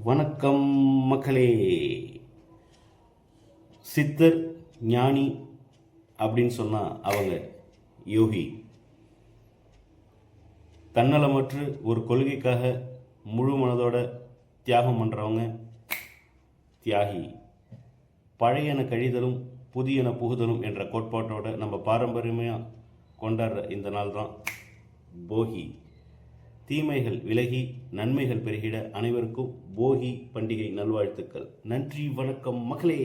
வணக்கம் மக்களே. சித்தர் ஞானி அப்படின்னு சொன்னால் அவங்க யோகி. தன்னலமற்று ஒரு கொள்கைக்காக முழு மனதோட தியாகம் பண்ணுறவங்க தியாகி. பழையன கழிதலும் புதியன புகுதலும் என்ற கோட்பாட்டோட நம்ம பாரம்பரியமாக கொண்டாடுற இந்த நாள் தான் போகி. தீமைகள் விலகி நன்மைகள் பெருகிட அனைவருக்கும் போகி பண்டிகை நல்வாழ்த்துக்கள். நன்றி, வணக்கம் மக்களே.